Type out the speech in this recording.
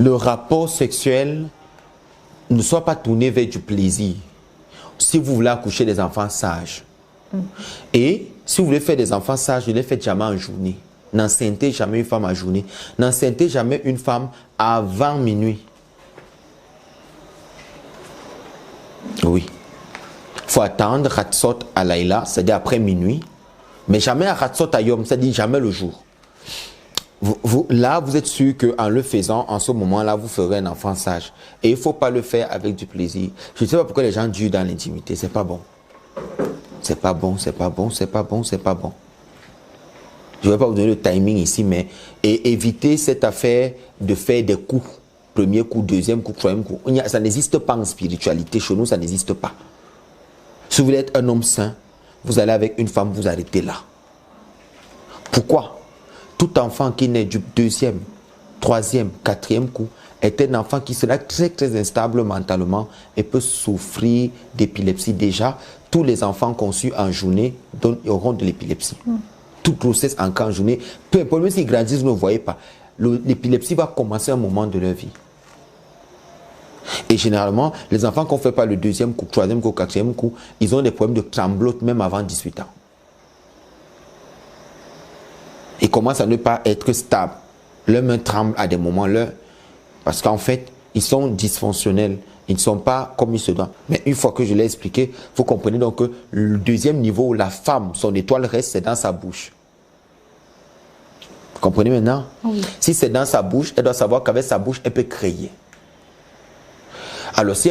le rapport sexuel ne soit pas tourné vers du plaisir. Si vous voulez accoucher des enfants sages, et si vous voulez faire des enfants sages, ne les faites jamais en journée. N'enceintez jamais une femme en journée. N'enceintez jamais une femme avant minuit. Oui. Il faut attendre Hatzot à Laïla, c'est-à-dire après minuit. Mais jamais à Hatzot à Yom, c'est-à-dire jamais le jour. Là, vous êtes sûr qu'en le faisant, en ce moment-là, vous ferez un enfant sage. Et il ne faut pas le faire avec du plaisir. Je ne sais pas pourquoi les gens durent dans l'intimité. C'est pas bon. C'est pas bon, c'est pas bon, c'est pas bon, c'est pas bon. Je ne vais pas vous donner le timing ici, mais évitez cette affaire de faire des coups. Premier coup, deuxième coup, troisième coup. Ça n'existe pas en spiritualité. Chez nous, ça n'existe pas. Si vous voulez être un homme saint, vous allez avec une femme, vous arrêtez là. Pourquoi? Tout enfant qui naît du deuxième, troisième, quatrième coup est un enfant qui sera très très instable mentalement et peut souffrir d'épilepsie. Déjà, tous les enfants conçus en journée auront de l'épilepsie. Toute grossesse en cas en journée, peu importe, même s'ils grandissent, vous ne voyez pas, l'épilepsie va commencer à un moment de leur vie. Et généralement, les enfants qu'on ne fait pas le deuxième coup, troisième coup, quatrième coup, ils ont des problèmes de tremblote même avant 18 ans. Ils commencent à ne pas être stables. Leurs mains tremblent à des moments, parce qu'en fait, ils sont dysfonctionnels. Ils ne sont pas comme ils se doivent. Mais une fois que je l'ai expliqué, vous comprenez donc que le deuxième niveau où la femme, son étoile reste, c'est dans sa bouche. Vous comprenez maintenant? Oui. Si c'est dans sa bouche, elle doit savoir qu'avec sa bouche, elle peut créer. Alors, si